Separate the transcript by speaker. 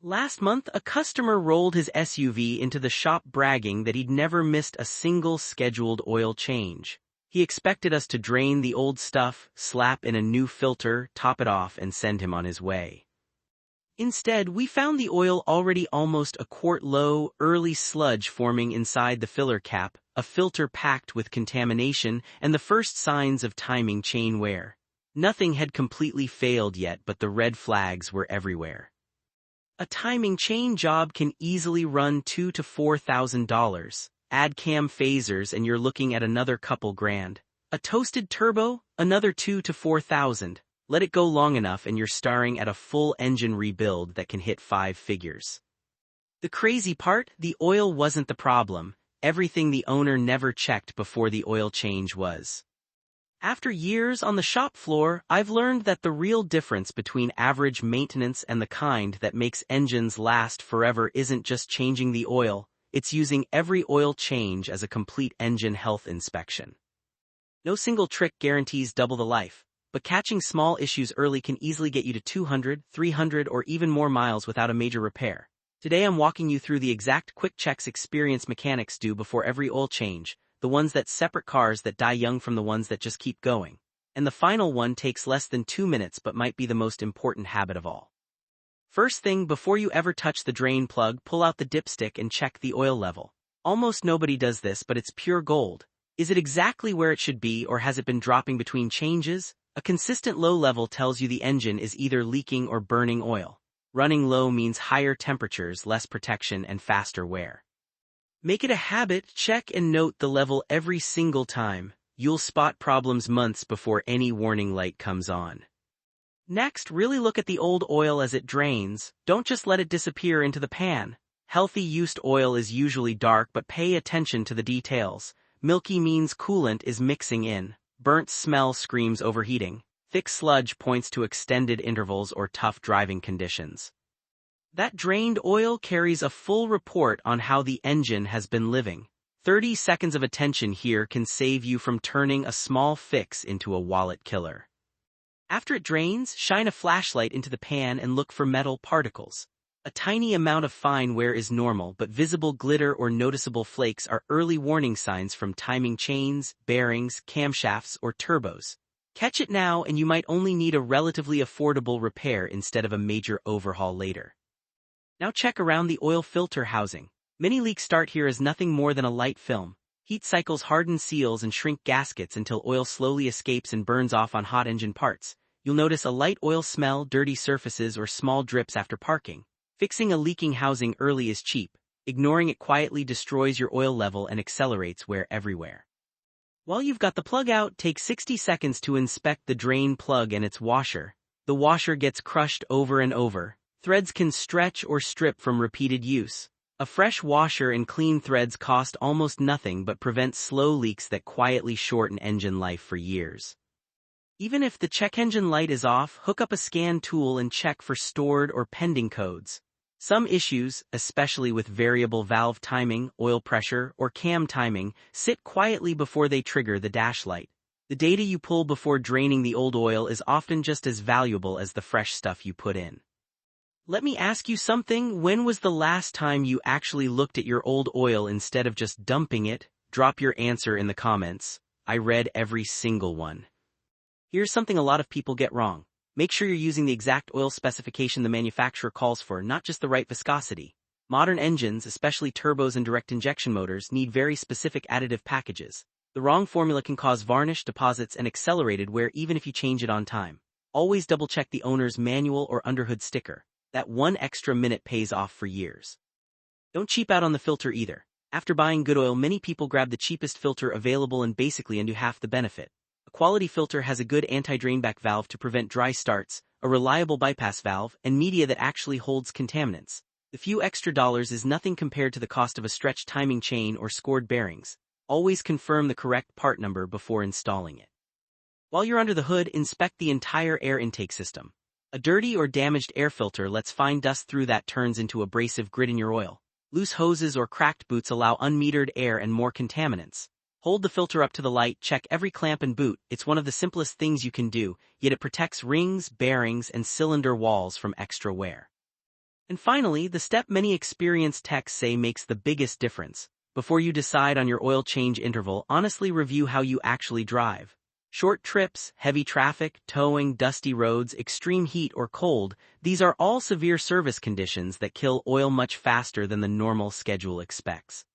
Speaker 1: Last month, a customer rolled his SUV into the shop bragging that he'd never missed a single scheduled oil change. He expected us to drain the old stuff, slap in a new filter, top it off, and send him on his way. Instead, we found the oil already almost a quart low, early sludge forming inside the filler cap, a filter packed with contamination, and the first signs of timing chain wear. Nothing had completely failed yet, but the red flags were everywhere. A timing chain job can easily run $2,000 to $4,000. Add cam phasers and you're looking at another couple grand. A toasted turbo, another $2,000 to $4,000. Let it go long enough and you're staring at a full engine rebuild that can hit 5 figures. The crazy part, the oil wasn't the problem. Everything the owner never checked before the oil change was. After years on the shop floor, I've learned that the real difference between average maintenance and the kind that makes engines last forever isn't just changing the oil, it's using every oil change as a complete engine health inspection. No single trick guarantees double the life, but catching small issues early can easily get you to 200, 300, or even more miles without a major repair. Today I'm walking you through the exact quick checks experienced mechanics do before every oil change, the ones that separate cars that die young from the ones that just keep going. And the final one takes less than 2 minutes but might be the most important habit of all. First thing, before you ever touch the drain plug, pull out the dipstick and check the oil level. Almost nobody does this, but it's pure gold. Is it exactly where it should be, or has it been dropping between changes? A consistent low level tells you the engine is either leaking or burning oil. Running low means higher temperatures, less protection, and faster wear. Make it a habit, check and note the level every single time. You'll spot problems months before any warning light comes on. Next, really look at the old oil as it drains. Don't just let it disappear into the pan. Healthy used oil is usually dark, but pay attention to the details. Milky means coolant is mixing in. Burnt smell screams overheating. Thick sludge points to extended intervals or tough driving conditions. That drained oil carries a full report on how the engine has been living. 30 seconds of attention here can save you from turning a small fix into a wallet killer. After it drains, shine a flashlight into the pan and look for metal particles. A tiny amount of fine wear is normal, but visible glitter or noticeable flakes are early warning signs from timing chains, bearings, camshafts, or turbos. Catch it now and you might only need a relatively affordable repair instead of a major overhaul later. Now check around the oil filter housing. Many leaks start here as nothing more than a light film. Heat cycles harden seals and shrink gaskets until oil slowly escapes and burns off on hot engine parts. You'll notice a light oil smell, dirty surfaces, or small drips after parking. Fixing a leaking housing early is cheap. Ignoring it quietly destroys your oil level and accelerates wear everywhere. While you've got the plug out, take 60 seconds to inspect the drain plug and its washer. The washer gets crushed over and over. Threads can stretch or strip from repeated use. A fresh washer and clean threads cost almost nothing but prevent slow leaks that quietly shorten engine life for years. Even if the check engine light is off, hook up a scan tool and check for stored or pending codes. Some issues, especially with variable valve timing, oil pressure, or cam timing, sit quietly before they trigger the dash light. The data you pull before draining the old oil is often just as valuable as the fresh stuff you put in. Let me ask you something. When was the last time you actually looked at your old oil instead of just dumping it? Drop your answer in the comments. I read every single one. Here's something a lot of people get wrong. Make sure you're using the exact oil specification the manufacturer calls for, not just the right viscosity. Modern engines, especially turbos and direct injection motors, need very specific additive packages. The wrong formula can cause varnish, deposits, and accelerated wear even if you change it on time. Always double-check the owner's manual or underhood sticker. That one extra minute pays off for years. Don't cheap out on the filter either. After buying good oil, many people grab the cheapest filter available and basically undo half the benefit. A quality filter has a good anti-drainback valve to prevent dry starts, a reliable bypass valve, and media that actually holds contaminants. The few extra dollars is nothing compared to the cost of a stretched timing chain or scored bearings. Always confirm the correct part number before installing it. While you're under the hood, inspect the entire air intake system. A dirty or damaged air filter lets fine dust through that turns into abrasive grit in your oil. Loose hoses or cracked boots allow unmetered air and more contaminants. Hold the filter up to the light, check every clamp and boot. It's one of the simplest things you can do, yet it protects rings, bearings, and cylinder walls from extra wear. And finally, the step many experienced techs say makes the biggest difference. Before you decide on your oil change interval, honestly review how you actually drive. Short trips, heavy traffic, towing, dusty roads, extreme heat or cold, these are all severe service conditions that kill oil much faster than the normal schedule expects.